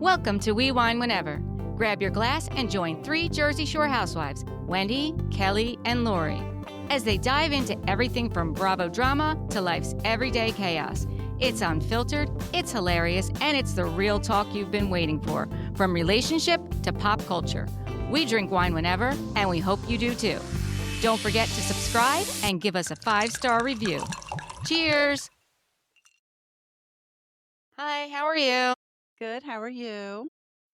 Welcome to We Wine Whenever. Grab your glass and join 3 Jersey Shore housewives, Wendy, Kelli, and Lori, as they dive into everything from Bravo drama to life's everyday chaos. It's unfiltered, it's hilarious, and it's the real talk you've been waiting for, from relationship to pop culture. We drink wine whenever, and we hope you do too. Don't forget to subscribe and give us a 5-star review. Cheers! Hi, how are you? Good. How are you?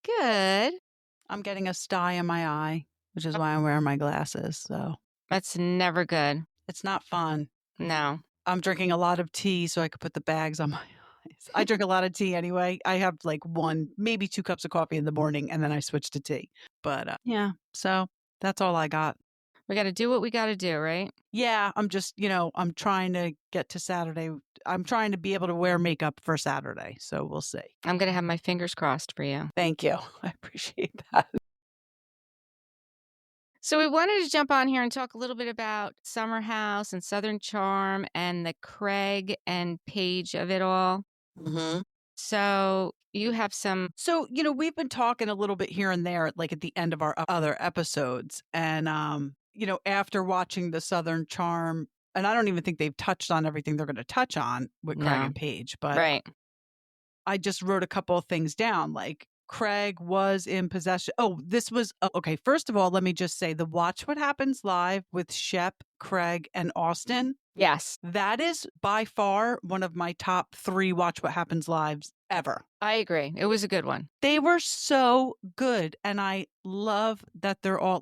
Good. I'm getting a sty in my eye, which is why I'm wearing my glasses. So That's never good. it's not fun. No. I'm drinking a lot of tea so I could put the bags on my eyes. I drink a lot of tea anyway. I have like 1, maybe 2 cups of coffee in the morning, and then I switch to tea. But yeah, so that's all I got. We got to do what we got to do, right? Yeah, I'm just, I'm trying to get to Saturday. I'm trying to be able to wear makeup for Saturday. So we'll see. I'm going to have my fingers crossed for you. Thank you. I appreciate that. So we wanted to jump on here and talk a little bit about Summerhouse and Southern Charm and the Craig and Paige of it all. Mm-hmm. So you have some... So, we've been talking a little bit here and there, like at the end of our other episodes. And, after watching the Southern Charm, and I don't even think they've touched on everything they're going to touch on with Craig No. and Paige, but Right. I just wrote a couple of things down, like Craig was in possession. Oh, this was, okay. First of all, let me just say the Watch What Happens Live with Shep, Craig, and Austin. Yes. That is by far one of my top 3 Watch What Happens Lives ever. I agree. It was a good one. They were so good. And I love that they're all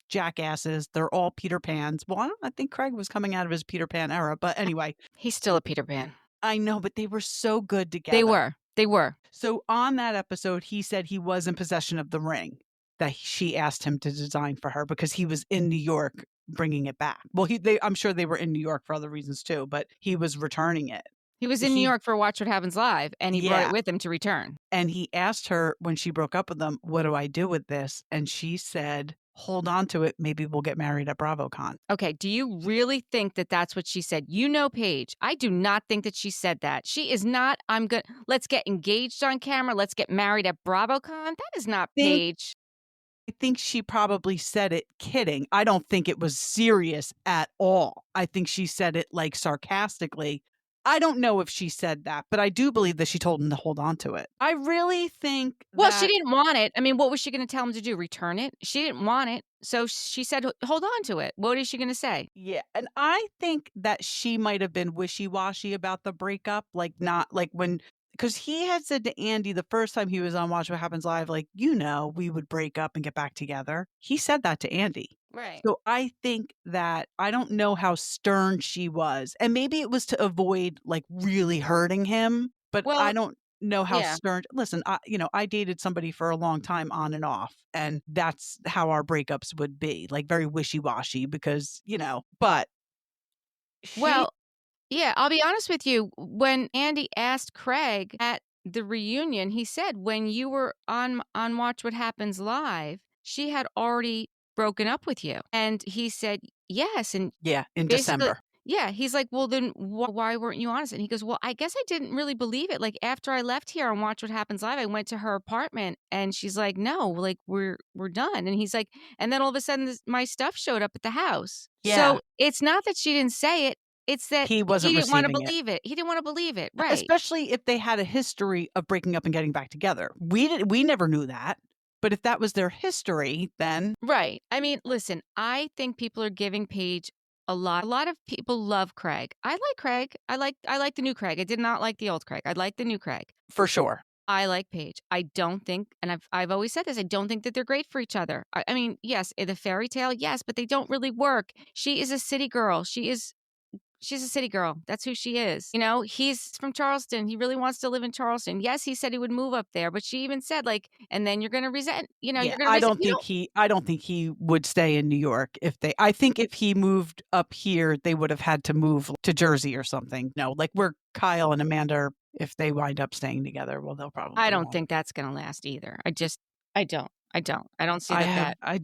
jackasses. They're all Peter Pans. Well, I think Craig was coming out of his Peter Pan era. But anyway. He's still a Peter Pan. I know, but they were so good together. They were. So on that episode, he said he was in possession of the ring that she asked him to design for her because he was in New York bringing it back. Well, I'm sure they were in New York for other reasons too, but he was returning it. He was in New York for Watch What Happens Live, and he brought it with him to return. And he asked her when she broke up with him, what do I do with this? And she said, hold on to it. Maybe we'll get married at BravoCon. Okay. Do you really think that that's what she said? Paige. I do not think that she said that. She is not, let's get engaged on camera. Let's get married at BravoCon. That is not Paige. I think she probably said it kidding. I don't think it was serious at all. I think she said it like sarcastically. I don't know if she said that, but I do believe that she told him to hold on to it. I really think Well, she didn't want it. I mean, what was she going to tell him to do? Return it? She didn't want it. So she said, hold on to it. What is she going to say? Yeah. And I think that she might have been wishy-washy about the breakup. Like not like because he had said to Andy the first time he was on Watch What Happens Live, like, we would break up and get back together. He said that to Andy. Right. So I think that I don't know how stern she was. And maybe it was to avoid like really hurting him. But I don't know how stern. Listen, I dated somebody for a long time on and off. And that's how our breakups would be, like very wishy-washy because, but. Yeah, I'll be honest with you. When Andy asked Craig at the reunion, he said, when you were on Watch What Happens Live, she had already broken up with you. And he said, yes. And in December. Yeah. He's like, well, then why weren't you honest? And he goes, well, I guess I didn't really believe it. Like after I left here on Watch What Happens Live, I went to her apartment and she's like, no, like we're done. And he's like, and then all of a sudden my stuff showed up at the house. Yeah. So it's not that she didn't say it. It's that he didn't want to believe it. He didn't want to believe it. Right. Especially if they had a history of breaking up and getting back together. We never knew that. But if that was their history, then. Right. I mean, listen, I think people are giving Paige a lot. A lot of people love Craig. I like Craig. I like the new Craig. I did not like the old Craig. I like the new Craig. For sure. I like Paige. I don't think, and I've always said this, I don't think that they're great for each other. I mean, yes, in the fairy tale, yes, but they don't really work. She is a city girl. She's a city girl. That's who she is. He's from Charleston. He really wants to live in Charleston. Yes, he said he would move up there, but she even said like, and then you're going to resent, you're going to I don't think he would stay in New York I think if he moved up here, they would have had to move to Jersey or something. No, like where Kyle and Amanda, if they wind up staying together, well, they'll probably. I don't think that's going to last either. I don't see that. I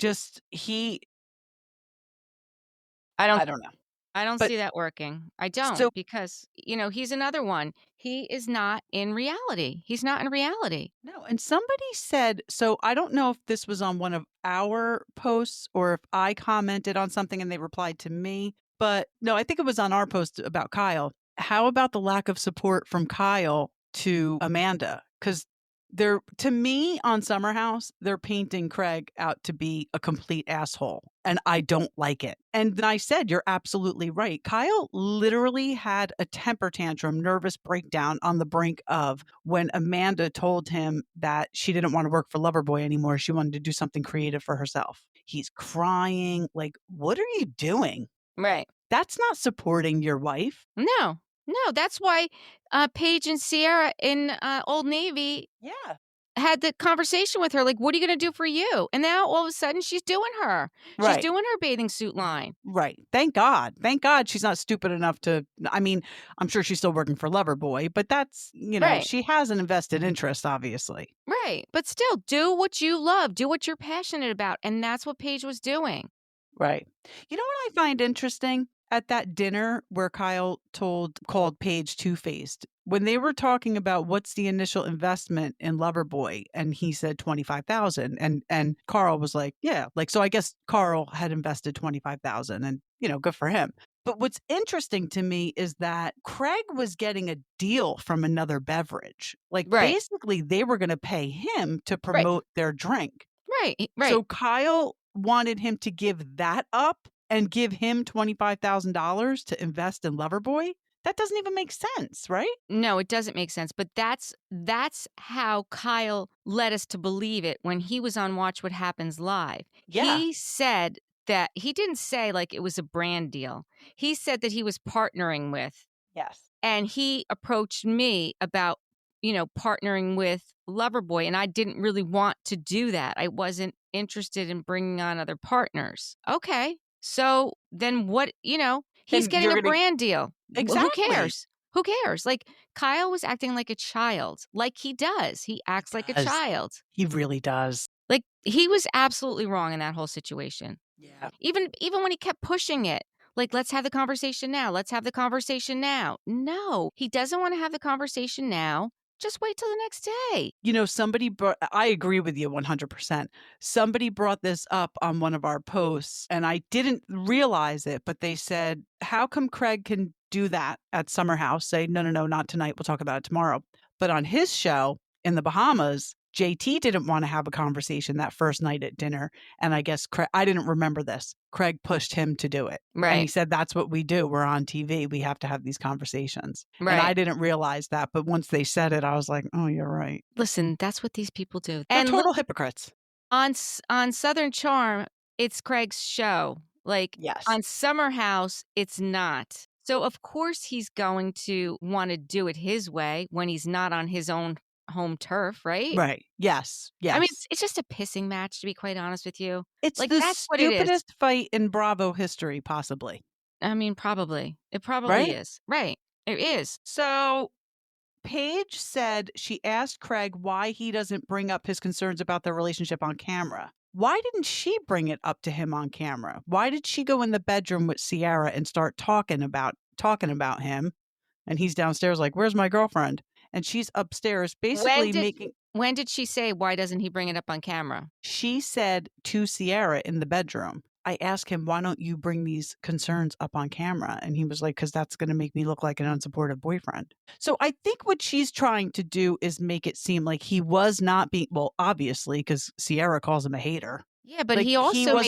don't know. I don't But see that working. I don't so because, he's another one. He is not in reality. He's not in reality. no, and somebody said, so I don't know if this was on one of our posts or if I commented on something and they replied to me, but no, I think it was on our post about Kyle. How about the lack of support from Kyle to Amanda? Because they're, to me, on Summer House, they're painting Craig out to be a complete asshole, and I don't like it. And then I said, you're absolutely right. Kyle literally had a temper tantrum, nervous breakdown on the brink of when Amanda told him that she didn't want to work for Loverboy anymore. She wanted to do something creative for herself. He's crying. Like, what are you doing? Right. That's not supporting your wife. No. No, that's why Paige and Sierra in Old Navy Yeah. had the conversation with her, like, "What are you gonna do for you?" And now all of a sudden she's doing her. She's Right. doing her bathing suit line. Right. Thank God. Thank God she's not stupid enough to, I mean, I'm sure she's still working for Loverboy, but that's, Right. she has an invested interest, obviously. Right. But still, do what you love, do what you're passionate about, and that's what Paige was doing. Right. You know what I find interesting? At that dinner where Kyle called Paige two-faced, when they were talking about what's the initial investment in Loverboy, and he said 25,000, and Carl was like, yeah, like, so I guess Carl had invested 25,000, and good for him. But what's interesting to me is that Craig was getting a deal from another beverage. Like, Right. basically they were going to pay him to Right. promote their drink. Right. Right. So Kyle wanted him to give that up and give him $25,000 to invest in Loverboy? That doesn't even make sense, right? No, it doesn't make sense, but that's how Kyle led us to believe it when he was on Watch What Happens Live. Yeah. He said that he didn't say like it was a brand deal. He said that he was partnering with, Yes. and he approached me about, partnering with Loverboy, and I didn't really want to do that. I wasn't interested in bringing on other partners. Okay. So then what, he's Then getting you're a gonna brand deal. Who exactly. cares? Who cares? Like Kyle was acting like a child, like he does. He acts like a Does. child. He really does. Like he was absolutely wrong in that whole situation. Yeah. Even when he kept pushing it, like let's have the conversation now. Let's have the conversation now. No, he doesn't want to have the conversation now. Just wait till the next day. I agree with you 100%. Somebody brought this up on one of our posts, and I didn't realize it, but they said, how come Craig can do that at Summer House? Say, no, not tonight. We'll talk about it tomorrow. But on his show in the Bahamas, JT didn't want to have a conversation that first night at dinner. And I guess I didn't remember this. Craig pushed him to do it. Right. And he said, that's what we do. We're on TV. We have to have these conversations. Right. And I didn't realize that. But once they said it, I was like, oh, you're right. Listen, that's what these people do. They're And total look, hypocrites. on Southern Charm, it's Craig's show. Like Yes. on Summer House, it's not. So of course he's going to want to do it his way when he's not on his own home turf, right? Right. Yes. Yes. I mean, it's just a pissing match, to be quite honest with you. It's like the that's what it is. stupidest fight in Bravo history, possibly. I mean, probably. It probably Right? is. Right. It is. So Paige said she asked Craig why he doesn't bring up his concerns about their relationship on camera. Why didn't she bring it up to him on camera? Why did she go in the bedroom with Sierra and start talking about him? And he's downstairs like, where's my girlfriend? And she's upstairs basically when did she say, why doesn't he bring it up on camera? She said to Sierra in the bedroom, I asked him, why don't you bring these concerns up on camera? And he was like, because that's going to make me look like an unsupportive boyfriend. So I think what she's trying to do is make it seem like he was not being, well, obviously, because Sierra calls him a hater. Yeah, but like, he also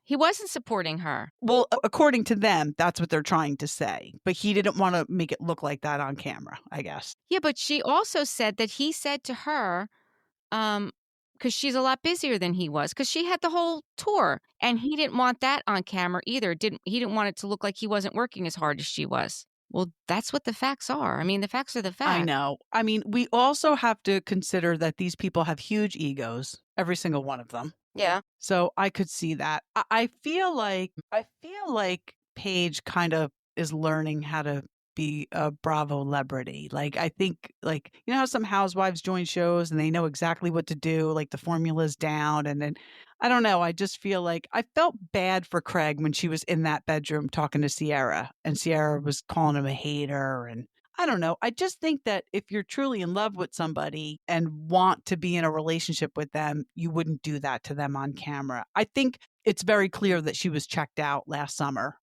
he wasn't supporting her. Well, according to them, that's what they're trying to say. But he didn't want to make it look like that on camera, I guess. Yeah, but she also said that he said to her, because she's a lot busier than he was, because she had the whole tour, and he didn't want that on camera either. He didn't want it to look like he wasn't working as hard as she was. Well, that's what the facts are. I mean, the facts are the facts. I know. I mean, we also have to consider that these people have huge egos, every single one of them. Yeah. So I could see that. I feel like Paige kind of is learning how to be a Bravo celebrity. Like, I think, like, you know how some housewives join shows and they know exactly what to do, like the formula's down, and then I don't know. I just feel like I felt bad for Craig when she was in that bedroom talking to Sierra, and Sierra was calling him a hater. And I don't know. I just think that if you're truly in love with somebody and want to be in a relationship with them, you wouldn't do that to them on camera. I think it's very clear that she was checked out last summer.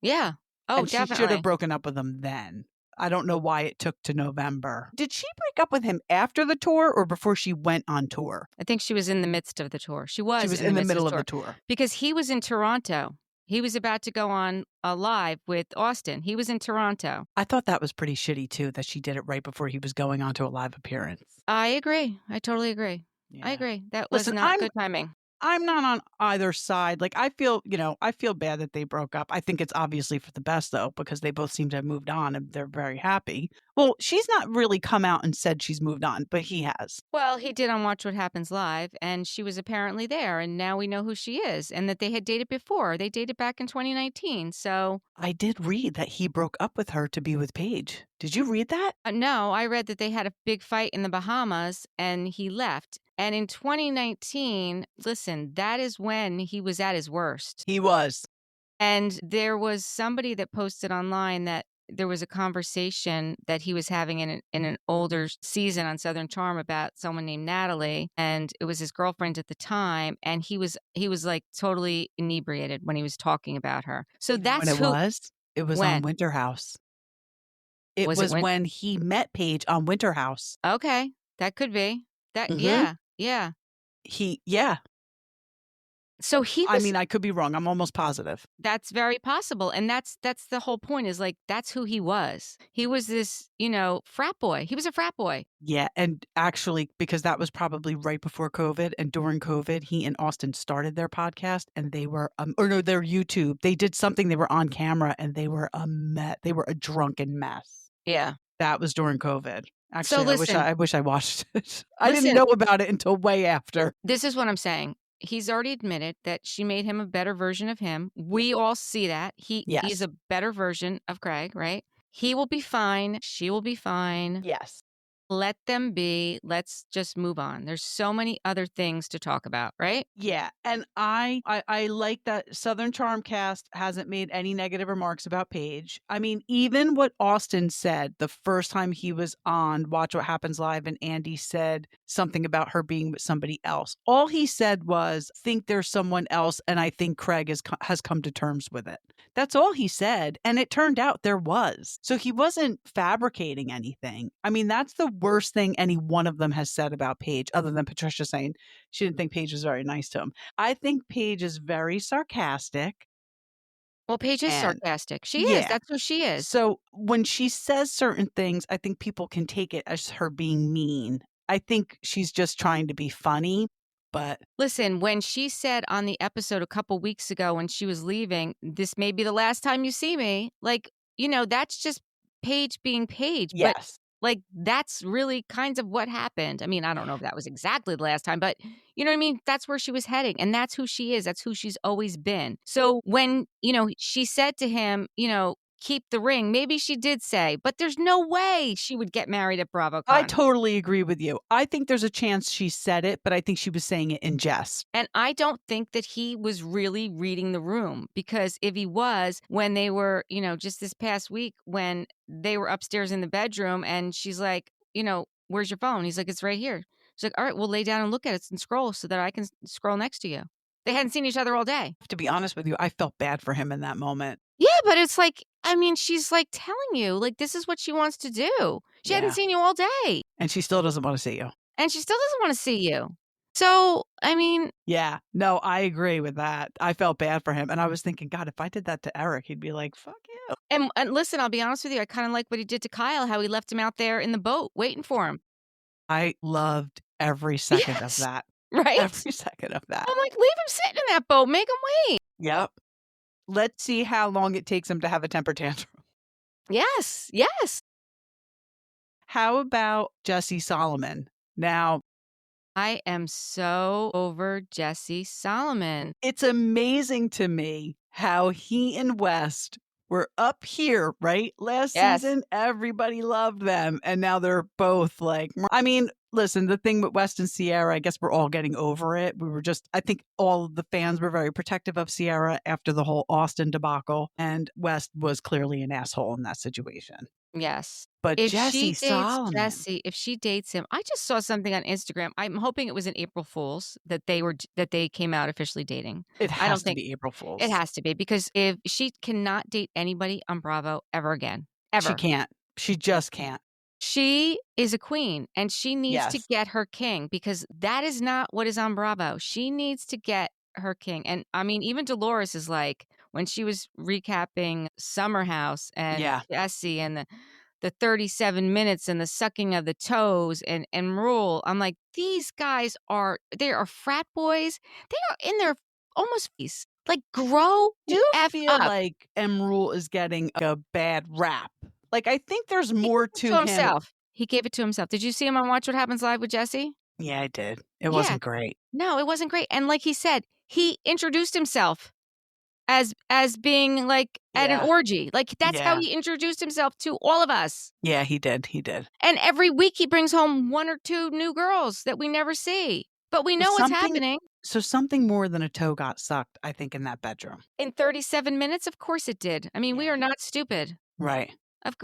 Yeah. Oh, And she should have definitely. broken up with him then. I don't know why it took to November. Did she break up with him after the tour or before she went on tour? I think she was in the midst of the tour. She She was was in the in the midst of middle the of the tour tour. because he was in Toronto. He was about to go on a live with Austin. He was in Toronto. I thought that was pretty shitty too, that she did it right before he was going on to a live appearance. I agree. I totally agree. Yeah. I agree. That was Listen, not good timing. I'm not on either side. Like, I feel, I feel bad that they broke up. I think it's obviously for the best, though, because they both seem to have moved on and they're very happy. Well, she's not really come out and said she's moved on, but he has. Well, he did on Watch What Happens Live, and she was apparently there, and now we know who she is, and that they had dated before. They dated back in 2019, so... I did read that he broke up with her to be with Paige. Did you read that? No, I read that they had a big fight in the Bahamas, and he left. And in 2019, listen, that is when he was at his worst. He was. And there was somebody that posted online that there was a conversation that he was having in an older season on Southern Charm about someone named Natalie, and it was his girlfriend at the time, and he was like totally inebriated when he was talking about her. So You know that's when who. it was When? on Winter House. It Was was it when he met Paige on Winter House. Okay, that could be that. Mhm. Yeah. Yeah. So he I was. mean, I could be wrong. I'm almost positive. That's very possible, and that's the whole point. Is like that's who he was. He was this, frat boy. He was a frat boy. Yeah, and actually, because that was probably right before COVID, and during COVID, he and Austin started their podcast, and they were, or no, their YouTube. They did something. They were on camera, and they were a mess. They were a drunken mess. Yeah. That was during COVID. So Actually, listen, I wish I watched it. I didn't listen. know about it until way after. This is what I'm saying. He's already admitted that she made him a better version of him. We all see that. He's Yes. a better version of Craig, right? He will be fine. She will be fine. Yes. Let them be. Let's just move on. There's so many other things to talk about, right? Yeah, and I like that Southern Charm cast hasn't made any negative remarks about Paige. I mean, even what Austin said the first time he was on Watch What Happens Live and Andy said something about her being with somebody else. All he said was, think there's someone else, and I think Craig has come to terms with it. That's all he said, and it turned out there was. So he wasn't fabricating anything. I mean, that's the worst thing any one of them has said about Paige, other than Patricia saying she didn't think Paige was very nice to him. I think Paige is very sarcastic. Well, Paige is sarcastic. She is. That's who she is. So when she says certain things, I think people can take it as her being mean. I think she's just trying to be funny. But listen, when she said on the episode a couple weeks ago when she was leaving, this may be the last time you see me, like, that's just Paige being Paige. yes. But like, that's really kind of what happened. I mean, I don't know if that was exactly the last time, but you know what I mean? That's where she was heading. And that's who she is. That's who she's always been. So when, she said to him, keep the ring, maybe she did say, but there's no way she would get married at BravoCon. I totally agree with you. I think there's a chance she said it, but I think she was saying it in jest. And I don't think that he was really reading the room, because if he was, when they were, just this past week when they were upstairs in the bedroom and she's like, where's your phone? He's like, it's right here. She's like, all right, we'll lay down and look at it and scroll so that I can scroll next to you. They hadn't seen each other all day. To be honest with you, I felt bad for him in that moment. Yeah, but it's like, I mean, she's like telling you, like, this is what she wants to do. She hadn't seen you all day. And she still doesn't want to see you. And she still doesn't want to see you. So, I mean. Yeah, no, I agree with that. I felt bad for him. And I was thinking, God, if I did that to Eric, he'd be like, fuck you. And listen, I'll be honest with you. I kind of like what he did to Kyle, how he left him out there in the boat waiting for him. I loved every second of that. Right? Every second of that. I'm like, leave him sitting in that boat. Make him wait. Yep. Let's see how long it takes him to have a temper tantrum. Yes. Yes. How about Jesse Solomon? Now, I am so over Jesse Solomon. It's amazing to me how he and West were up here, right? Last season, everybody loved them. And now they're both like, I mean, listen, the thing with West and Sierra, I guess we're all getting over it. I think all of the fans were very protective of Sierra after the whole Austin debacle. And West was clearly an asshole in that situation. Yes. But If Jesse she dates Solomon. Jesse, if she dates him, I just saw something on Instagram. I'm hoping it was an April Fool's that they came out officially dating. It I don't has to think be April Fool's. it has to be because if she cannot date anybody on Bravo ever again, She ever. can't. She just can't. She is a queen and she needs to Yes. get her king because that is not what is on Bravo. She needs to get her king. And I mean, even Dolores is like, when she was recapping Summerhouse and Yeah. Jesse and the 37 minutes and the sucking of the toes and Rule, I'm like, these guys they are frat boys. They are in their almost face. Like, grow Do the you F feel up. like M. Rule is getting a bad rap? Like, I think there's more to him. Himself. He gave it to himself. Did you see him on Watch What Happens Live with Jesse? Yeah, I did. It wasn't great. No, it wasn't great. And like he said, he introduced himself as being like at an orgy. Like that's how he introduced himself to all of us. Yeah, he did. He did. And every week he brings home 1 or 2 new girls that we never see. But we know what's happening. So something more than a toe got sucked, I think, in that bedroom. In 37 minutes, of course it did. I mean, we are not stupid. Right.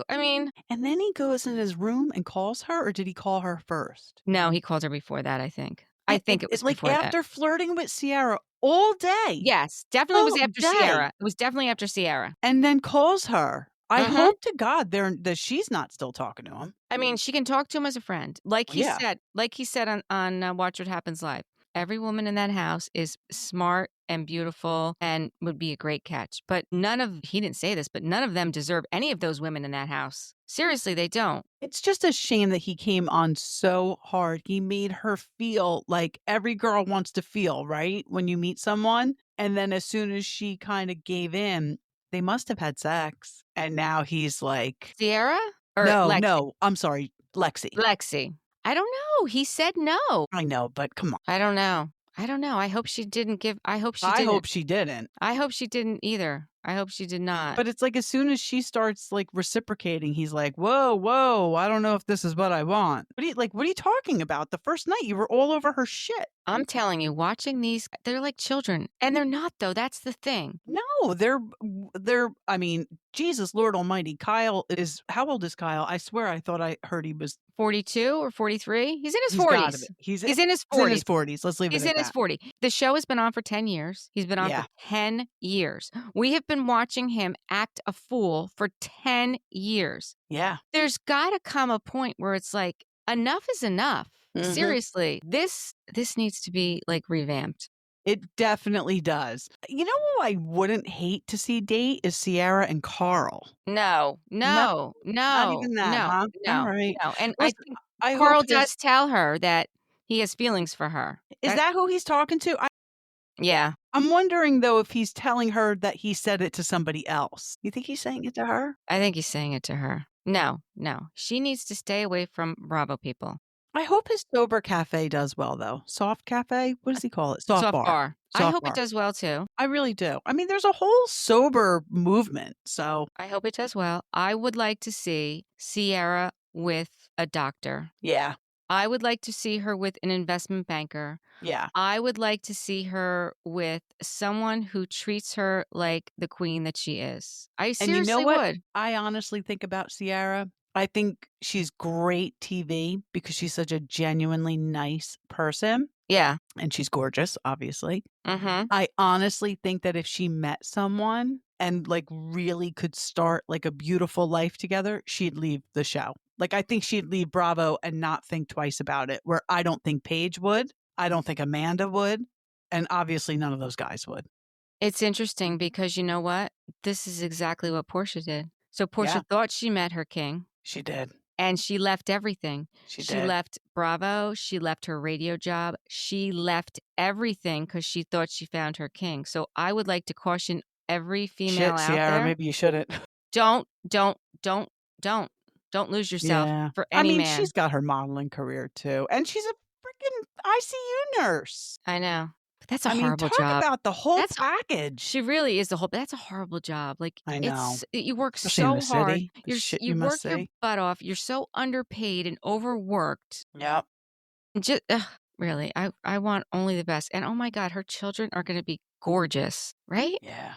And then he goes in his room and calls her, or did he call her first? No, he called her before that, I think. I think it was like before after flirting with Sierra all day. Yes, definitely was after Sierra. It was definitely after Sierra. And then calls her. I hope to God that she's not still talking to him. I mean, she can talk to him as a friend. Like he said on Watch What Happens Live. Every woman in that house is smart and beautiful and would be a great catch. But he didn't say this, but none of them deserve any of those women in that house. Seriously, they don't. It's just a shame that he came on so hard. He made her feel like every girl wants to feel, right? When you meet someone. And then as soon as she kind of gave in, they must have had sex. And now he's like... Sierra? Or No, I'm sorry, Lexi. I don't know. He said no. I know, but come on. I don't know. I hope she didn't. I hope she didn't. I hope she didn't either. I hope she did not. But it's like as soon as she starts like reciprocating, he's like, whoa, I don't know if this is what I want. What are you talking about? The first night you were all over her shit. I'm telling you, watching these, they're like children. And they're not, though. That's the thing. No, I mean, Jesus, Lord Almighty. How old is Kyle? I swear I thought I heard he was 42 or 43. He's in his 40s. He's in his 40s. He's in his 40s. Let's leave it at that. He's in his 40s. The show has been on for 10 years. He's been on for 10 years. We have been watching him act a fool for 10 years. Yeah. There's got to come a point where it's like, enough is enough. Mm-hmm. Seriously, this needs to be like revamped. It definitely does. You know who I wouldn't hate to see date is Sierra and Carl. No. Not even that, huh? No. All right. No. And listen, I think Carl does tell her that he has feelings for her. Is that who he's talking to? Yeah. I'm wondering, though, if he's telling her that he said it to somebody else. You think he's saying it to her? I think he's saying it to her. No. She needs to stay away from Bravo people. I hope his sober cafe does well, though. Soft cafe? What does he call it? Soft bar. I hope it does well, too. I really do. I mean, there's a whole sober movement, so. I hope it does well. I would like to see Sierra with a doctor. Yeah. I would like to see her with an investment banker. Yeah. I would like to see her with someone who treats her like the queen that she is. I seriously and you know what would. I honestly think about Sierra? I think she's great TV because she's such a genuinely nice person. Yeah. And she's gorgeous, obviously. Mm-hmm. I honestly think that if she met someone and like really could start like a beautiful life together, she'd leave the show. Like, I think she'd leave Bravo and not think twice about it, where I don't think Paige would. I don't think Amanda would. And obviously none of those guys would. It's interesting because you know what? This is exactly what Portia did. So Portia thought she met her king. She did. And she left everything. She left Bravo. She left her radio job. She left everything because she thought she found her king. So I would like to caution every female out Sierra, there. Maybe you shouldn't. Don't lose yourself for any man. She's got her modeling career too. And she's a freaking ICU nurse. I know. But that's a horrible job. Talk about the whole package. She really is that's a horrible job. Like, I know. You work especially so hard. You work your butt off. You're so underpaid and overworked. Yep. Just, really, I want only the best. And oh my God, her children are going to be gorgeous, right? Yeah.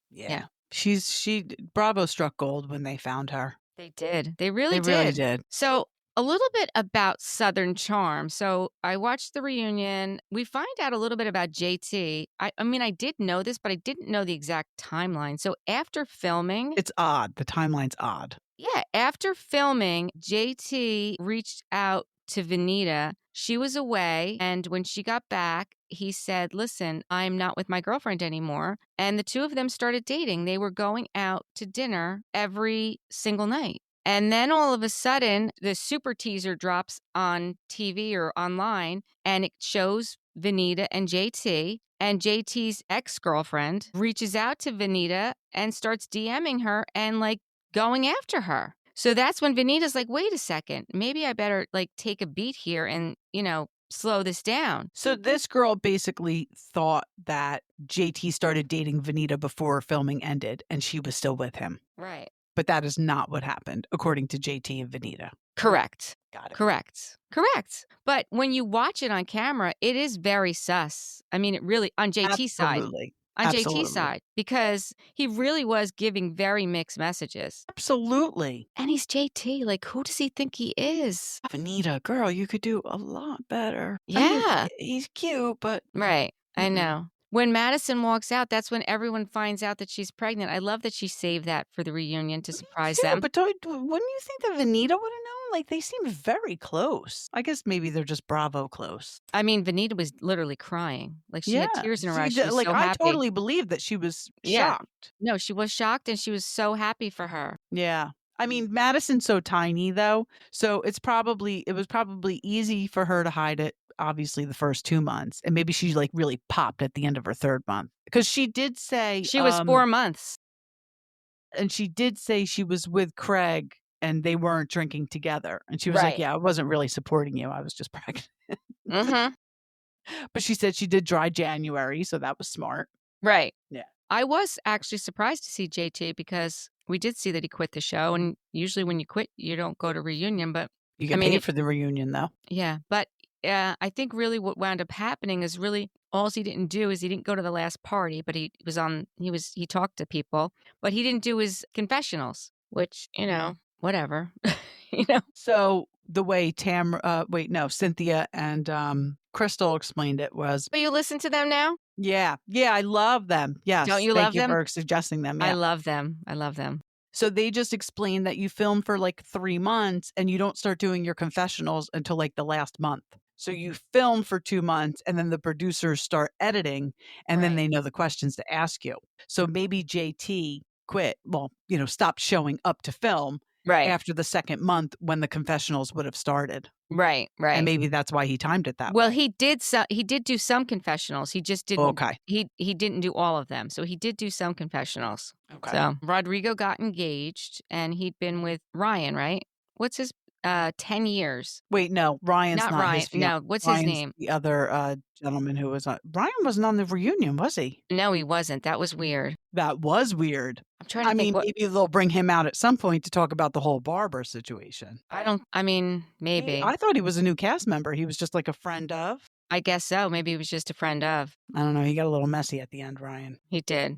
Yeah, Yeah. Bravo struck gold when they found her. they did. They really They really did. did. So, a little bit about Southern Charm. So, I watched the reunion. We find out a little bit about JT. I mean, I did know this, but I didn't know the exact timeline. So, after filming, It's odd. The timeline's odd. yeah, after filming, JT reached out to Vanita. She was away, and when she got back, he said, "Listen, I'm not with my girlfriend anymore." And the two of them started dating. They were going out to dinner every single night. And then all of a sudden, the super teaser drops on TV or online, and it shows Vanita and JT. And JT's ex girlfriend reaches out to Vanita and starts DMing her and like going after her. So that's when Vanita's like, wait a second, maybe I better like take a beat here and, slow this down. So this girl basically thought that JT started dating Vanita before filming ended and she was still with him. Right. But that is not what happened, according to JT and Vanita. Correct. Got it. Correct. But when you watch it on camera, it is very sus. I mean, it really, on JT's side. Absolutely. On Absolutely. JT's side, because he really was giving very mixed messages. Absolutely. And he's JT. Like, who does he think he is? Vanita, girl, you could do a lot better. Yeah. I mean, he's cute, but. Right. I know. When Madison walks out, that's when everyone finds out that she's pregnant. I love that she saved that for the reunion to surprise them. But wouldn't you think that Vanita would have known? Like, they seem very close. I guess maybe they're just Bravo close. I mean, Vanita was literally crying. Like, she had tears in her eyes. She was like, so happy. I totally believe that she was shocked. No, she was shocked, and she was so happy for her. Yeah. I mean, Madison's so tiny, though, so it was probably easy for her to hide it, obviously, the first 2 months, and maybe she, like, really popped at the end of her 3rd month. Because she did say... She was 4 months. And she did say she was with Craig, and they weren't drinking together. And she was like, yeah, I wasn't really supporting you. I was just pregnant. But she said she did dry January, so that was smart. Right. Yeah. I was actually surprised to see JT because we did see that he quit the show. And usually when you quit, you don't go to reunion. But you get paid for the reunion, though. Yeah. But I think really what wound up happening is really all he didn't do is he didn't go to the last party, but he talked to people, but he didn't do his confessionals, which, whatever. So the way Cynthia and Crystal explained it was... But you listen to them now? Yeah, I love them. Yes. Don't you love them? Thank you for suggesting them. Yeah. I love them. So they just explained that you film for like 3 months and you don't start doing your confessionals until like the last month. So you film for 2 months and then the producers start editing and then they know the questions to ask you. So maybe JT quit, stopped showing up to film after the 2nd month when the confessionals would have started. Right. And maybe that's why he timed it that way. Well, he did do some confessionals. He just didn't. Okay. He didn't do all of them. So he did do some confessionals. Okay. So Rodrigo got engaged and he'd been with Ryan, right? What's his 10 years? Wait, no, Ryan's not Ryan. his fiance. No, what's his name? The other gentleman who was on. Ryan wasn't on the reunion, was he? No, he wasn't. That was weird. That was weird. I'm trying to think. Maybe they'll bring him out at some point to talk about the whole Barbara situation. Maybe. I thought he was a new cast member. He was just like a friend of. I guess so. Maybe he was just a friend of. I don't know. He got a little messy at the end, Ryan. He did.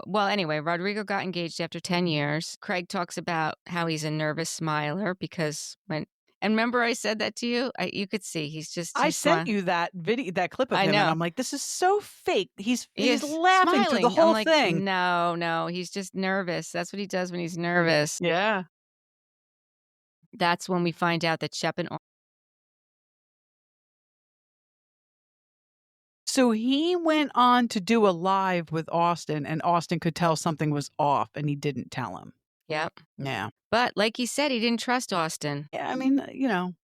Well, anyway, Rodrigo got engaged after 10 years. Craig talks about how he's a nervous smiler because and remember I said that to you? You could see I sent you that video, that clip of him, and I'm like, this is so fake. He's laughing smiling through the whole thing. No, he's just nervous. That's what he does when he's nervous. Yeah. That's when we find out that Shep and... So he went on to do a live with Austin, and Austin could tell something was off, and he didn't tell him. Yep. Yeah. But like he said, he didn't trust Austin. Yeah, I mean,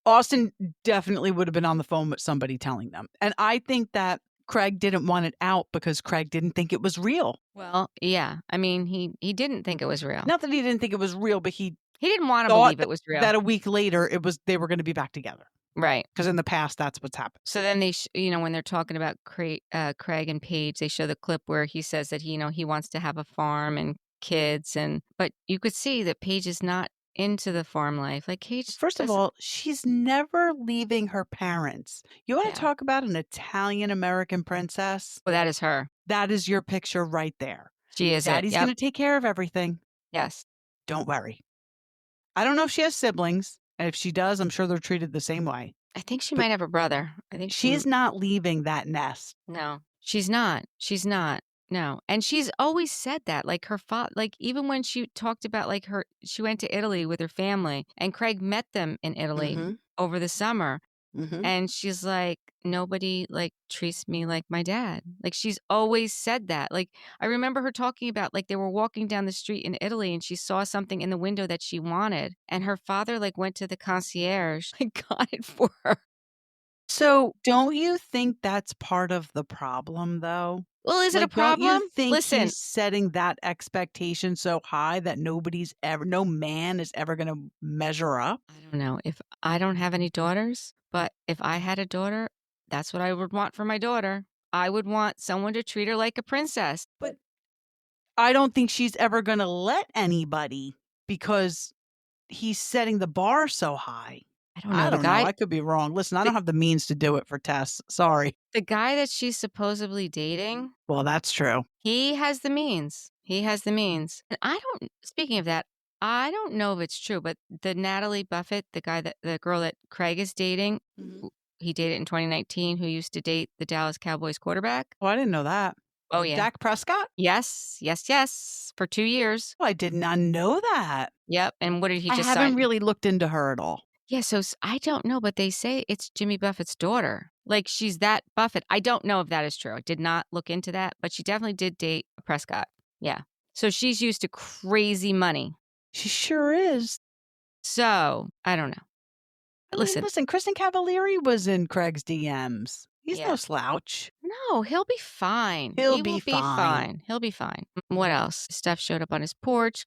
Austin definitely would have been on the phone with somebody telling them. And I think that Craig didn't want it out because Craig didn't think it was real. Well, yeah. I mean, he didn't think it was real. Not that he didn't think it was real, but he didn't want to believe it was real. That a week later, they were going to be back together. Right. Because in the past, that's what's happened. So then they, when they're talking about Craig and Paige, they show the clip where he says that, he wants to have a farm and kids. But you could see that Paige is not into the farm life. Like Paige, First of all, she's never leaving her parents. You want to talk about an Italian American princess? Well, that is her. That is your picture right there. She is Daddy's going to take care of everything. Yes. Don't worry. I don't know if she has siblings. And if she does, I'm sure they're treated the same way. I think she might have a brother. I think she's not leaving that nest. No, she's not. She's not. No. And she's always said that. Like her father, like even when she talked about like she went to Italy with her family and Craig met them in Italy over the summer. And she's like, nobody like treats me like my dad. Like she's always said that. Like I remember her talking about like they were walking down the street in Italy and she saw something in the window that she wanted. And her father like went to the concierge and got it for her. So don't you think that's part of the problem though? Well, is it a problem? Don't you think Listen, he's setting that expectation so high that no man is ever going to measure up? I don't know. If I don't have any daughters, but if I had a daughter, that's what I would want for my daughter. I would want someone to treat her like a princess. But I don't think she's ever going to let anybody because he's setting the bar so high. I don't know. I could be wrong. Listen, I don't have the means to do it for Tess. Sorry. The guy that she's supposedly dating. Well, that's true. He has the means. And speaking of that, I don't know if it's true, but the Natalie Buffett, the girl that Craig is dating, he dated in 2019, who used to date the Dallas Cowboys quarterback. Oh, I didn't know that. Oh, yeah. Dak Prescott? Yes. For 2 years. Oh, I did not know that. Yep. And what did he just I haven't really looked into her at all. Yeah, so I don't know, but they say it's Jimmy Buffett's daughter. Like, she's that Buffett. I don't know if that is true. I did not look into that, but she definitely did date Prescott. Yeah. So she's used to crazy money. She sure is. So, I don't know. Listen, Kristen Cavallari was in Craig's DMs. He's no slouch. No, he'll be fine. He will be fine. He'll be fine. What else? Steph showed up on his porch.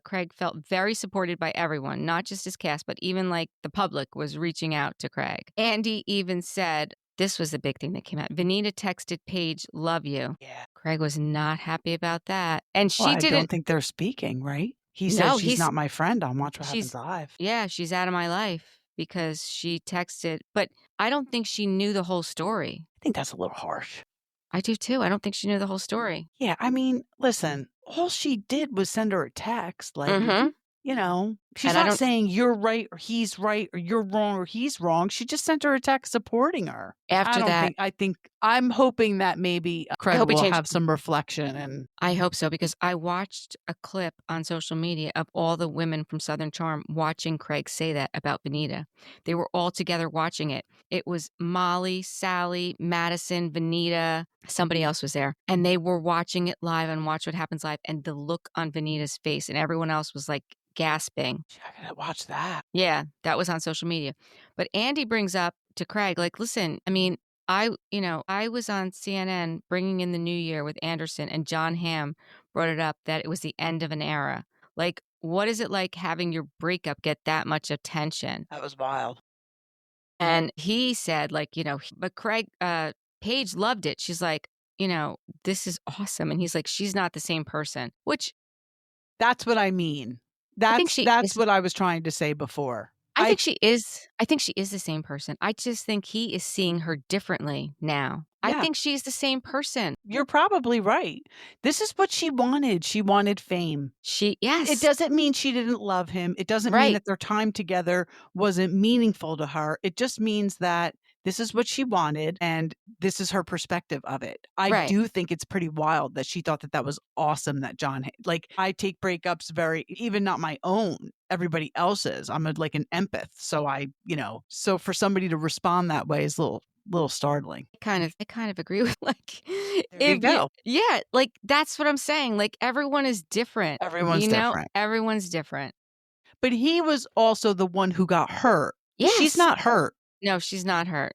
Craig felt very supported by everyone, not just his cast, but even like the public was reaching out to Craig. Andy even said, this was the big thing that came out. Vanita texted Paige, love you. Yeah. Craig was not happy about that. And she didn't. I don't think they're speaking, right? He said, she's not my friend. I'll watch what happens live. Yeah, she's out of my life because she texted. But I don't think she knew the whole story. I think that's a little harsh. I do too. I don't think she knew the whole story. Yeah, I mean, listen, all she did was send her a text. Like, you know, she's not saying you're right or he's right or you're wrong or he's wrong. She just sent her a text supporting her. I'm hoping that maybe Craig will have some reflection. And I hope so, because I watched a clip on social media of all the women from Southern Charm watching Craig say that about Vanita. They were all together watching it. It was Molly, Sally, Madison, Vanita, somebody else was there. And they were watching it live on Watch What Happens Live. And the look on Vanita's face and everyone else was like gasping. I gotta watch that. Yeah, that was on social media. But Andy brings up to Craig, like, listen, I mean, I was on CNN Bringing in the New Year with Anderson, and John Hamm brought it up that it was the end of an era. Like, what is it like having your breakup get that much attention? That was wild. And he said, like, but Craig, Paige loved it. She's like, this is awesome. And he's like, she's not the same person, which. That's what I mean. That's what I was trying to say before. I think she is the same person. I just think he is seeing her differently now. Yeah. I think she's the same person. You're probably right. This is what she wanted. She wanted fame. Yes. It doesn't mean she didn't love him. It doesn't mean that their time together wasn't meaningful to her. It just means that this is what she wanted, and this is her perspective of it. I do think it's pretty wild that she thought that was awesome that John, I take breakups even not my own, everybody else's. I'm like an empath. So so for somebody to respond that way is a little startling. I kind of agree with there you go. Yeah, like that's what I'm saying. Like everyone is different. Everyone's different. Everyone's different. But he was also the one who got hurt. Yes. She's not hurt. No, she's not hurt.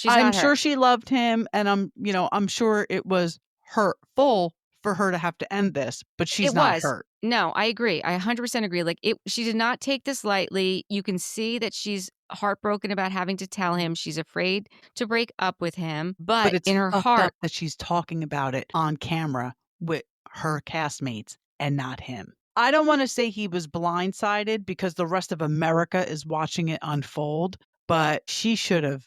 I'm sure she loved him, and I'm sure it was hurtful for her to have to end this, but she's not hurt. No, I agree. I 100% agree. Like she did not take this lightly. You can see that she's heartbroken about having to tell him. She's afraid to break up with him, but it's in her heart that she's talking about it on camera with her castmates and not him. I don't want to say he was blindsided because the rest of America is watching it unfold, but she should have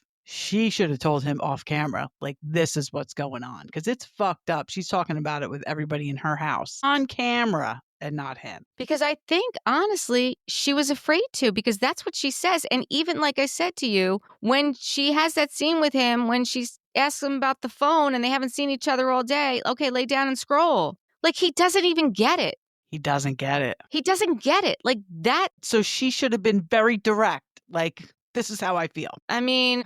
told him off camera, like, this is what's going on, because it's fucked up. She's talking about it with everybody in her house on camera and not him. Because I think, honestly, she was afraid to, because that's what she says. And even like I said to you, when she has that scene with him, when she asks him about the phone and they haven't seen each other all day, okay, lay down and scroll. Like, he doesn't even get it. He doesn't get it. He doesn't get it. Like that. So she should have been very direct. Like, this is how I feel. I mean,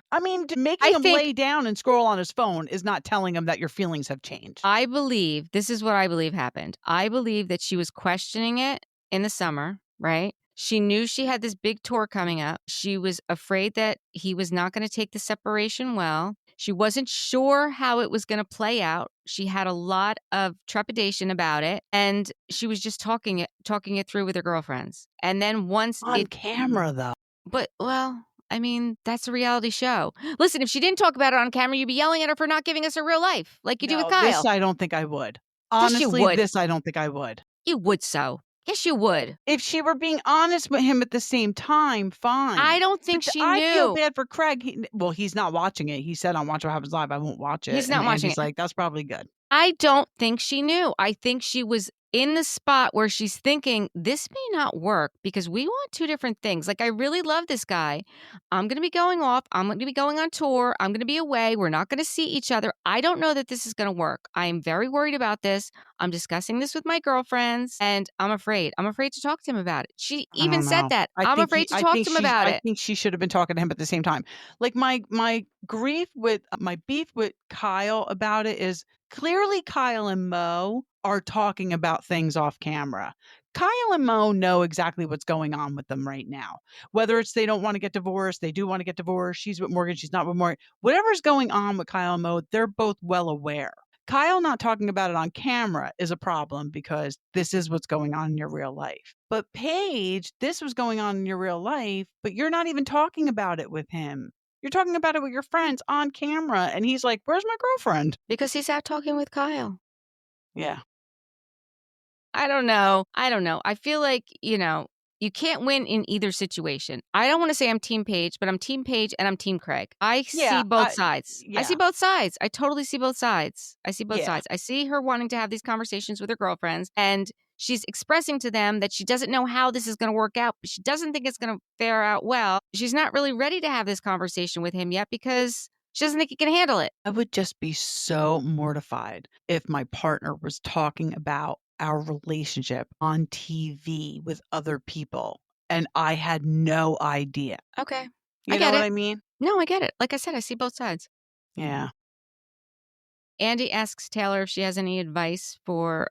making him lay down and scroll on his phone is not telling him that your feelings have changed. I believe, this is what I believe happened. I believe that she was questioning it in the summer, right? She knew she had this big tour coming up. She was afraid that he was not going to take the separation well. She wasn't sure how it was going to play out. She had a lot of trepidation about it, and she was just talking it through with her girlfriends. And then once on camera, though. But, well, I mean, that's a reality show. Listen, if she didn't talk about it on camera, you'd be yelling at her for not giving us her real life, like you do with Kyle. This I don't think I would. Honestly, yes, you would. This I don't think I would. You would so. Yes, you would. If she were being honest with him at the same time, fine. I don't think she knew. I feel bad for Craig. He's not watching it. He said on Watch What Happens Live, I won't watch it. He's not watching it. He's like, that's probably good. I don't think she knew. I think she was in the spot where she's thinking, this may not work because we want two different things. Like, I really love this guy. I'm going to be going off. I'm going to be going on tour. I'm going to be away. We're not going to see each other. I don't know that this is going to work. I am very worried about this. I'm discussing this with my girlfriends, and I'm afraid. I'm afraid to talk to him about it. She even said that. I'm afraid to talk to him about it. I think she should have been talking to him at the same time. Like, my beef with Kyle about it is clearly Kyle and Mo are talking about things off camera. Kyle and Mo know exactly what's going on with them right now. Whether it's they don't want to get divorced, they do want to get divorced, she's with Morgan, she's not with Morgan. Whatever's going on with Kyle and Mo, they're both well aware. Kyle not talking about it on camera is a problem because this is what's going on in your real life. But Paige, this was going on in your real life, but you're not even talking about it with him. You're talking about it with your friends on camera. And he's like, where's my girlfriend? Because he's out talking with Kyle. Yeah. I don't know. I feel like, you can't win in either situation. I don't want to say I'm Team Paige, but I'm Team Paige and I'm Team Craig. I see both sides. Yeah. I see both sides. I totally see both sides. I see both sides. I see her wanting to have these conversations with her girlfriends, and she's expressing to them that she doesn't know how this is going to work out, but she doesn't think it's going to fare out well. She's not really ready to have this conversation with him yet because she doesn't think he can handle it. I would just be so mortified if my partner was talking about our relationship on TV with other people and I had no idea. Okay. You know what I mean? No, I get it. Like I said, I see both sides. Yeah. Andy asks Taylor if she has any advice for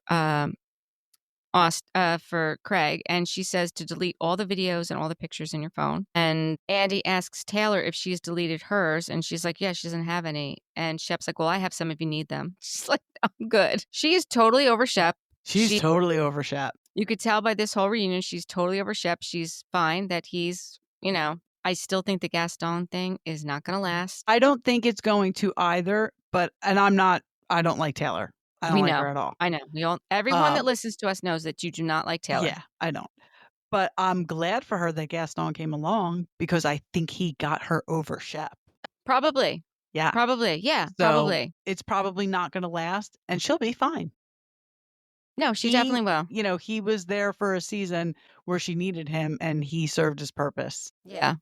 Craig, and she says to delete all the videos and all the pictures in your phone. And Andy asks Taylor if she's deleted hers, and she's like, yeah, she doesn't have any. And Shep's like, well, I have some if you need them. She's like, I'm good. She is totally over Shep. She's totally over Shep. You could tell by this whole reunion, she's totally over Shep. She's fine that he's, I still think the Gaston thing is not going to last. I don't think it's going to either, I don't like Taylor. I don't like her at all. I know. Everyone that listens to us knows that you do not like Taylor. Yeah, I don't. But I'm glad for her that Gaston came along because I think he got her over Shep. Probably. Yeah. Probably. Yeah, so probably. It's probably not going to last, and she'll be fine. No, she definitely will. He was there for a season where she needed him, and he served his purpose. Yeah.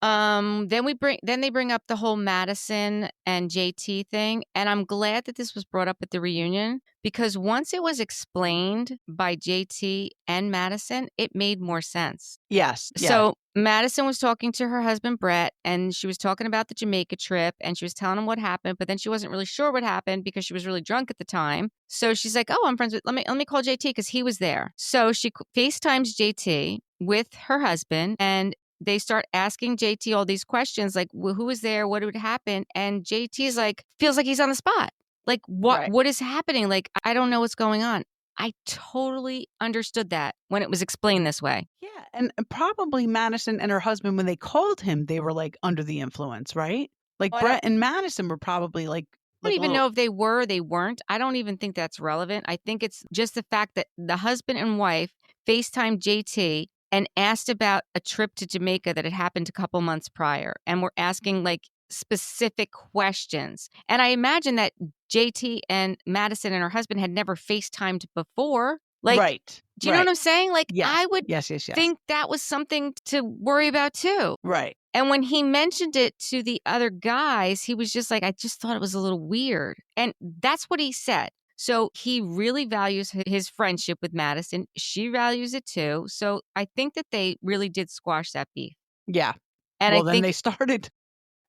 Then they bring up the whole Madison and JT thing, and I'm glad that this was brought up at the reunion because once it was explained by JT and Madison, it made more sense. Yes. Yeah. So Madison was talking to her husband Brett, and she was talking about the Jamaica trip, and she was telling him what happened, but then she wasn't really sure what happened because she was really drunk at the time. So she's like, "Oh, I'm friends with. Let me call JT because he was there." So she FaceTimes JT with her husband, and they start asking JT all these questions like, well, who was there? What would happen? And JT's like, feels like he's on the spot. Like, what is happening? Like, I don't know what's going on. I totally understood that when it was explained this way. Yeah. And probably Madison and her husband, when they called him, they were like under the influence, right? Like Brett and Madison were probably like I don't even know if they were or they weren't. I don't even think that's relevant. I think it's just the fact that the husband and wife FaceTimed JT and asked about a trip to Jamaica that had happened a couple months prior. And were asking like specific questions. And I imagine that JT and Madison and her husband had never FaceTimed before. Like, right. Do you know what I'm saying? Like, yes. I would think that was something to worry about too. Right. And when he mentioned it to the other guys, he was just like, I just thought it was a little weird. And that's what he said. So he really values his friendship with Madison. She values it too. So I think that they really did squash that beef. Yeah. And well, then they started.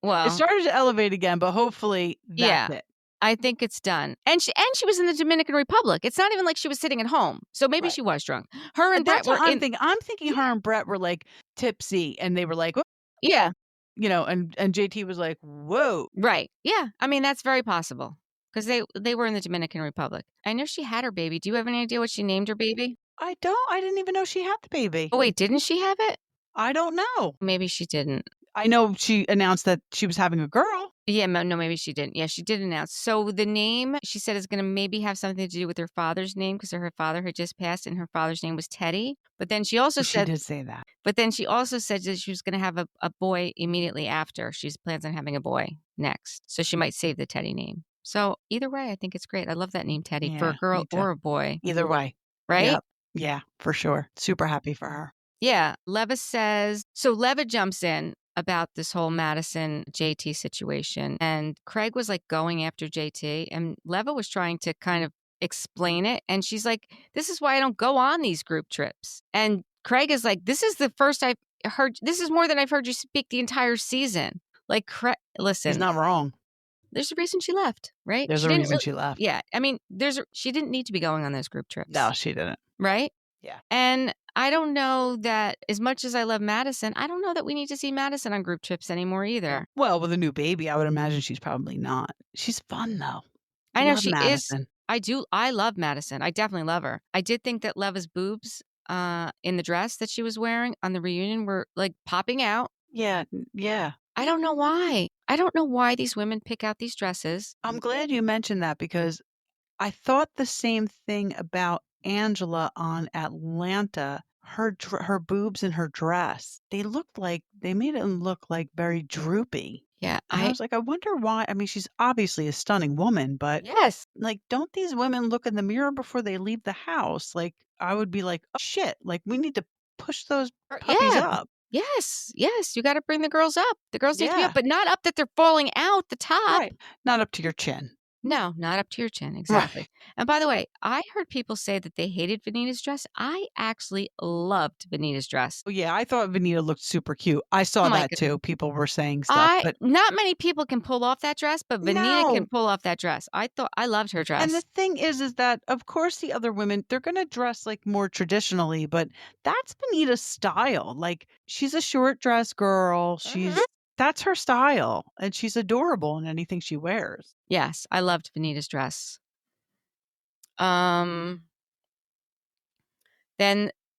Well, it started to elevate again, but hopefully that's it. I think it's done. And she was in the Dominican Republic. It's not even like she was sitting at home. So maybe she was drunk. Her and Brett were I'm thinking her and Brett were like tipsy and they were like, yeah. You know, and JT was like, whoa. Right. Yeah. I mean, that's very possible because they were in the Dominican Republic. I know she had her baby. Do you have any idea what she named her baby? I don't. I didn't even know she had the baby. Oh, wait, didn't she have it? I don't know. Maybe she didn't. I know she announced that she was having a girl. Yeah, no, maybe she didn't. Yeah, she did announce. So the name, she said, is going to maybe have something to do with her father's name because her father had just passed and her father's name was Teddy. But then she also said... She did say that. But then she also said that she was going to have a boy immediately after. She plans on having a boy next. So she might save the Teddy name. So either way, I think it's great. I love that name, Teddy, for a girl or a boy. Either way. Right? Yep. Yeah, for sure. Super happy for her. Yeah. Leva says... So Leva jumps in about this whole Madison JT situation. And Craig was like going after JT and Leva was trying to kind of explain it. And she's like, this is why I don't go on these group trips. And Craig is like, this is the first I've heard, this is more than I've heard you speak the entire season. Like, listen. He's not wrong. There's a reason she left, right? There's a reason she left. Yeah. I mean, she didn't need to be going on those group trips. No, she didn't. Right? Yeah. And I don't know that as much as I love Madison, I don't know that we need to see Madison on group trips anymore either. Well, with a new baby, I would imagine she's probably not. She's fun though. I know she Madison. Is. I do. I love Madison. I definitely love her. I did think that Leva's boobs in the dress that she was wearing on the reunion were like popping out. Yeah. Yeah. I don't know why. I don't know why these women pick out these dresses. I'm glad you mentioned that because I thought the same thing about Angela on Atlanta. Her boobs in her dress, they made it look like very droopy. Yeah. And I was like, I wonder why. I mean, she's obviously a stunning woman, but yes, like, don't these women look in the mirror before they leave the house? Like, I would be like, oh shit, like we need to push those puppies up. Yes. You got to bring the girls up. The girls need to be up, but not up that they're falling out the top. Right. Not up to your chin. No, not up to your chin. Exactly. Right. And by the way, I heard people say that they hated Vanita's dress. I actually loved Vanita's dress. Oh, yeah. I thought Vanita looked super cute. I saw that too. People were saying stuff. But not many people can pull off that dress, but Vanita can pull off that dress. I loved her dress. And the thing is that, of course, the other women, they're going to dress like more traditionally, but that's Vanita's style. Like, she's a short dress girl. That's her style, and she's adorable in anything she wears. Yes, I loved Vanita's dress. Then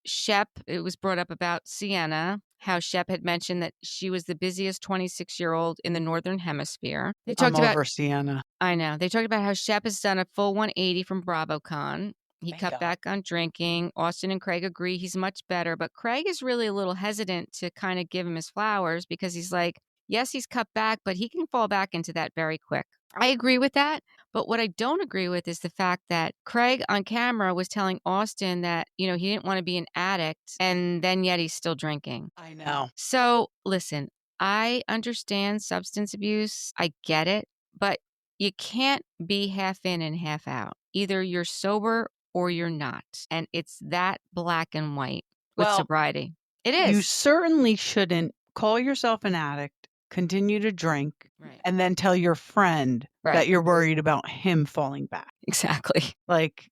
Shep, it was brought up about Sienna, how Shep had mentioned that she was the busiest 26-year-old in the Northern Hemisphere. They talked about Sienna. I know. They talked about how Shep has done a full 180 from BravoCon. He cut back on drinking. Austin and Craig agree he's much better, but Craig is really a little hesitant to kind of give him his flowers because he's like, yes, he's cut back, but he can fall back into that very quick. I agree with that. But what I don't agree with is the fact that Craig on camera was telling Austin that, he didn't want to be an addict and then yet he's still drinking. I know. So listen, I understand substance abuse. I get it, but you can't be half in and half out. Either you're sober or you're not. And it's that black and white with sobriety. It is. You certainly shouldn't call yourself an addict, continue to drink, and then tell your friend that you're worried about him falling back. Exactly. Like,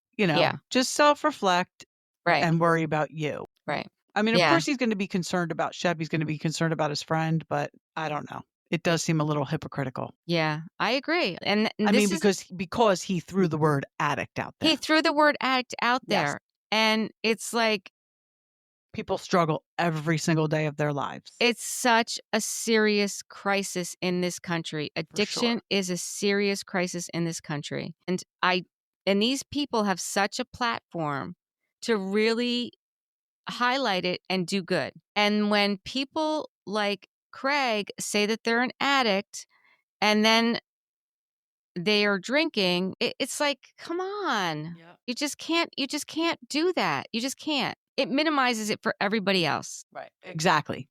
just self-reflect and worry about you. Right. I mean, of course he's going to be concerned about Shep. He's going to be concerned about his friend, but I don't know. It does seem a little hypocritical. Yeah, I agree. And I mean, because he threw the word addict out there. He threw the word addict out there. And it's like, People struggle every single day of their lives. It's such a serious crisis in this country. Addiction is a serious crisis in this country. And these people have such a platform to really highlight it and do good. And when people like Craig say that they're an addict and then they are drinking, it's like, come on. Yeah. You just can't do that. You just can't. It minimizes it for everybody else. Right. Exactly.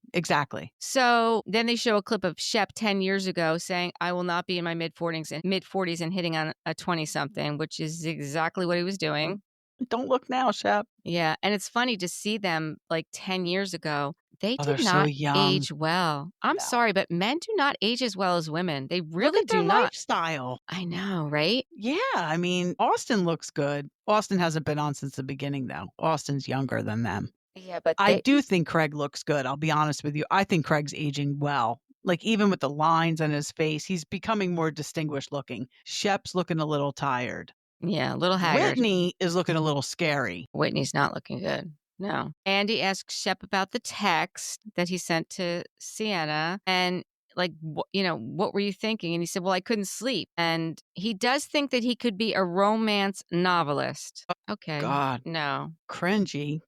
So then they show a clip of Shep 10 years ago saying, I will not be in my mid-40s and hitting on a 20-something, which is exactly what he was doing. Don't look now, Shep. Yeah. And it's funny to see them like 10 years ago. They did not age well. I'm sorry, but men do not age as well as women. They really do not. Lifestyle. I know, right? Yeah. I mean, Austin looks good. Austin hasn't been on since the beginning, though. Austin's younger than them. Yeah, but I do think Craig looks good. I'll be honest with you. I think Craig's aging well. Like, even with the lines on his face, he's becoming more distinguished looking. Shep's looking a little tired. Yeah, a little haggard. Whitney is looking a little scary. Whitney's not looking good. No. Andy asked Shep about the text that he sent to Sienna and like, what were you thinking? And he said, well, I couldn't sleep. And he does think that he could be a romance novelist. Okay. God. No. Cringy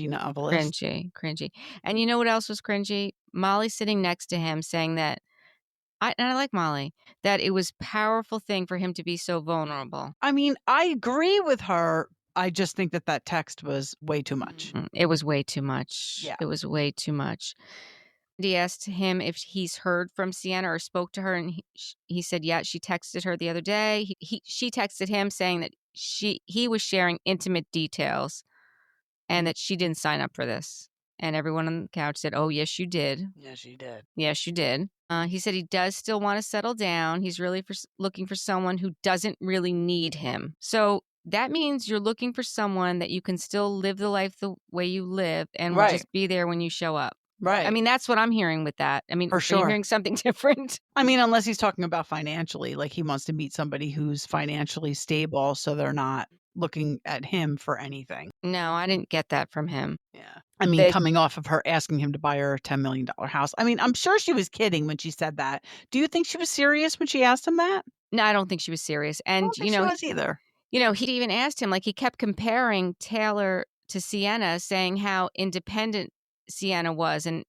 novelist. Cringy. And you know what else was cringy? Molly sitting next to him saying that, and I like Molly, that it was a powerful thing for him to be so vulnerable. I mean, I agree with her. I just think that text was way too much. It was way too much. Yeah. It was way too much. He asked him if he's heard from Sienna or spoke to her, and he said, yeah, she texted her the other day. She texted him saying that he was sharing intimate details and that she didn't sign up for this. And everyone on the couch said, oh, yes, you did. Yes, you did. Yes, you did. He said he does still want to settle down. He's really looking for someone who doesn't really need him. So that means you're looking for someone that you can still live the life the way you live and will just be there when you show up. Right. I mean, that's what I'm hearing with that. I mean, for sure. Are you hearing something different? I mean, unless he's talking about financially, like he wants to meet somebody who's financially stable so they're not looking at him for anything. No, I didn't get that from him. Yeah. I mean, coming off of her asking him to buy her a $10 million house. I mean, I'm sure she was kidding when she said that. Do you think she was serious when she asked him that? No, I don't think she was serious. And, I don't think she was either. He even asked him, like, he kept comparing Taylor to Sienna, saying how independent Sienna was. And,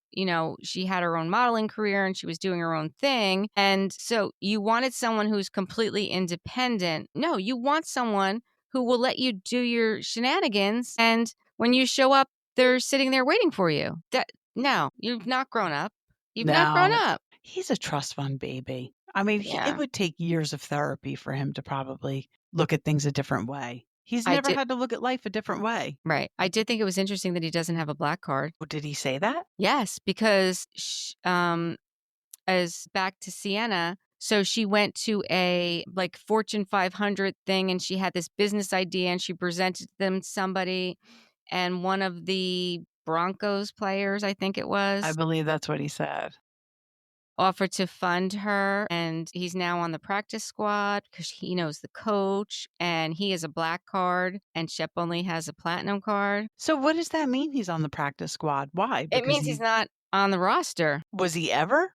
she had her own modeling career and she was doing her own thing. And so you wanted someone who's completely independent. No, you want someone who will let you do your shenanigans. And when you show up, they're sitting there waiting for you. No, you've not grown up. You've not grown up. He's a trust fund baby. I mean, it would take years of therapy for him to probably look at things a different way. He's never had to look at life a different way. Right. I did think it was interesting that he doesn't have a black card. Well, did he say that? Yes, because as back to Sienna, so she went to a like Fortune 500 thing and she had this business idea and she presented them to somebody, and one of the Broncos players, I think it was. I believe that's what he said. Offered to fund her, and he's now on the practice squad because he knows the coach, and he has a black card, and Shep only has a platinum card. So what does that mean he's on the practice squad? Why? Because it means he's not on the roster. Was he ever?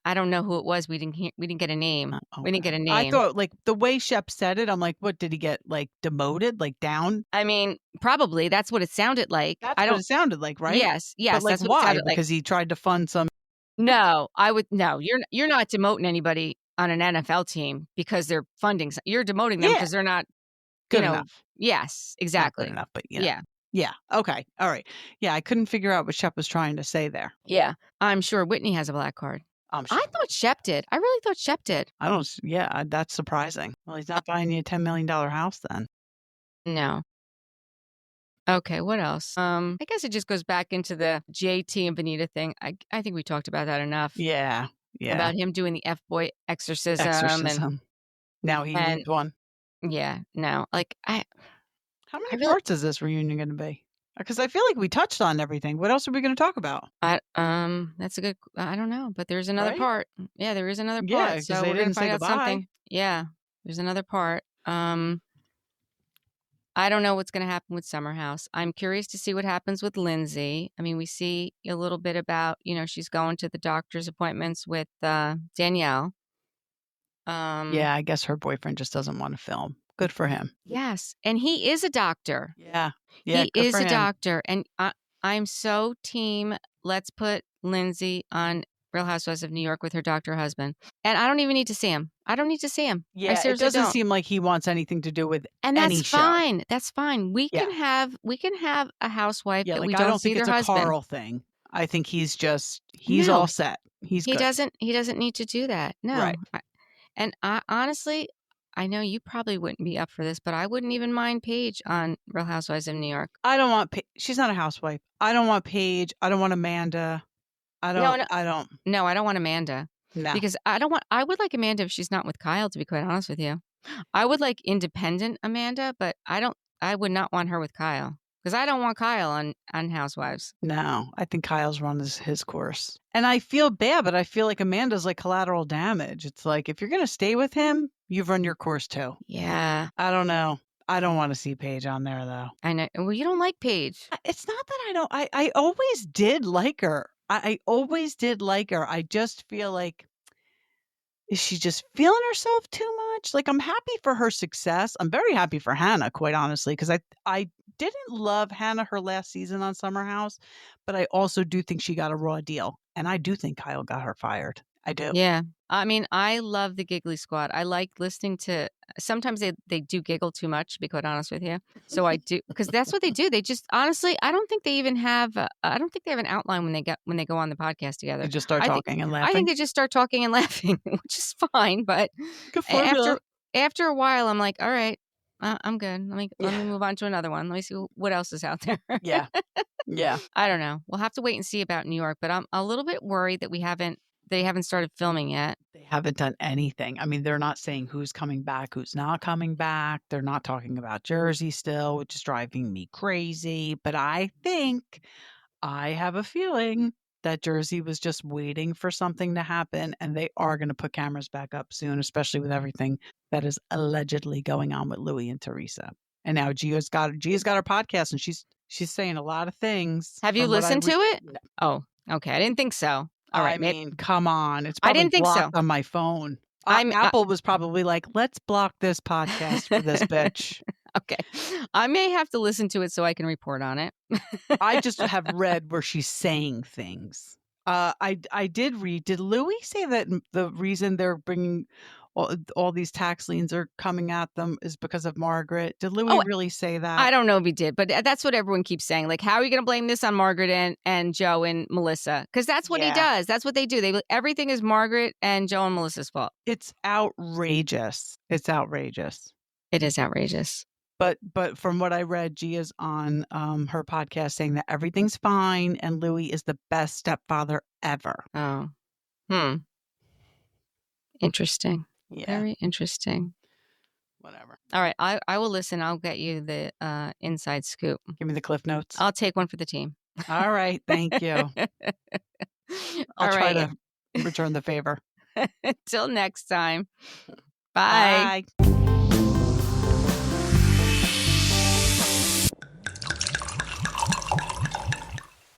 I don't know who it was. We didn't get a name. Okay. We didn't get a name. I thought, like, the way Shep said it, I'm like, what, did he get, like, demoted, like, down? I mean, probably. That's what it sounded like. What it sounded like, right? Yes. But, like, that's what why? It sounded like. Because he tried to fund some. No, you're not demoting anybody on an NFL team because they're funding. You're demoting them because they're not good enough. Yes, exactly. Not good enough, but yeah. Yeah. Okay. All right. Yeah. I couldn't figure out what Shep was trying to say there. Yeah. I'm sure Whitney has a black card. I'm sure. I thought Shep did. I really thought Shep did. That's surprising. Well, he's not buying you a $10 million house then. No. Okay, what else? I guess it just goes back into the JT and Benita thing. I think we talked about that enough. Yeah. About him doing the F-boy exorcism. And now he needs one. Yeah, no. Like, how many parts is this reunion going to be? Because I feel like we touched on everything. What else are we going to talk about? That's a good. I don't know, but there's another part. Yeah, there is another part. Yeah, so we're going to find out something. Yeah, there's another part. I don't know what's going to happen with Summerhouse. I'm curious to see what happens with Lindsay. I mean, we see a little bit about, she's going to the doctor's appointments with Danielle. Yeah, I guess her boyfriend just doesn't want to film. Good for him. Yes. And he is a doctor. Yeah. He Good is for a him. doctor. And I'm so team, let's put Lindsay on Real Housewives of New York with her doctor husband. And I don't even need to see him. I don't need to see him. Yeah, it doesn't seem like he wants anything to do with and any that's show. fine. That's fine. We can have a housewife that we I don't don't see think their it's husband. a Carl thing. I think he's all set. He good. doesn't need to do that. No. Right. And I honestly, I know you probably wouldn't be up for this, but I wouldn't even mind Paige on Real Housewives of New York. I don't want Paige. She's not a housewife. I don't want Paige. I don't want Amanda. I don't. No, I don't want Amanda. No. Because I would like Amanda if she's not with Kyle, to be quite honest with you. I would like independent Amanda, but I would not want her with Kyle. Because I don't want Kyle on Housewives. No, I think Kyle's run his course. And I feel bad, but I feel like Amanda's like collateral damage. It's like, if you're going to stay with him, you've run your course too. Yeah. I don't know. I don't want to see Paige on there, though. I know. Well, you don't like Paige. It's not that I don't. I always did like her. I always did like her. I just feel like, is she just feeling herself too much? Like, I'm happy for her success. I'm very happy for Hannah, quite honestly, because I didn't love Hannah her last season on Summer House, but I also do think she got a raw deal. And I do think Kyle got her fired. I do. Yeah. I mean, I love the Giggly Squad. I like listening to, sometimes they do giggle too much, to be quite honest with you. So I do, because that's what they do. They just, honestly, I don't think they even have, I don't think they have an outline when they go on the podcast together. They just start talking and laughing. I think they just start talking and laughing, which is fine. But after a while, I'm like, all right, I'm good. Let me move on to another one. Let me see what else is out there. Yeah. Yeah. I don't know. We'll have to wait and see about New York, but I'm a little bit worried that they haven't started filming yet. They haven't done anything. I mean, they're not saying who's coming back, who's not coming back. They're not talking about Jersey still, which is driving me crazy. But I have a feeling that Jersey was just waiting for something to happen, and they are going to put cameras back up soon, especially with everything that is allegedly going on with Louis and Teresa. And now Gia's got her podcast, and she's saying a lot of things. Have you listened to it? No. Oh, okay. I didn't think so. All right, I mean, come on. It's probably I didn't think blocked so. on my phone. Apple was probably like, let's block this podcast for this bitch. Okay. I may have to listen to it so I can report on it. I just have read where she's saying things. I did read. Did Louis say that the reason they're bringing all these tax liens are coming at them is because of Margaret? Did Louis really say that? I don't know if he did, but that's what everyone keeps saying. Like, how are you going to blame this on Margaret and Joe and Melissa? Because that's what he does. That's what they do. Everything is Margaret and Joe and Melissa's fault. It's outrageous. It's outrageous. It is outrageous. But from what I read, Gia's on her podcast saying that everything's fine and Louis is the best stepfather ever. Oh. Interesting. Yeah. Very interesting. Whatever. All right. I will listen. I'll get you the inside scoop. Give me the Cliff Notes. I'll take one for the team. All right. Thank you. I'll try to return the favor. Until next time. Bye. Bye.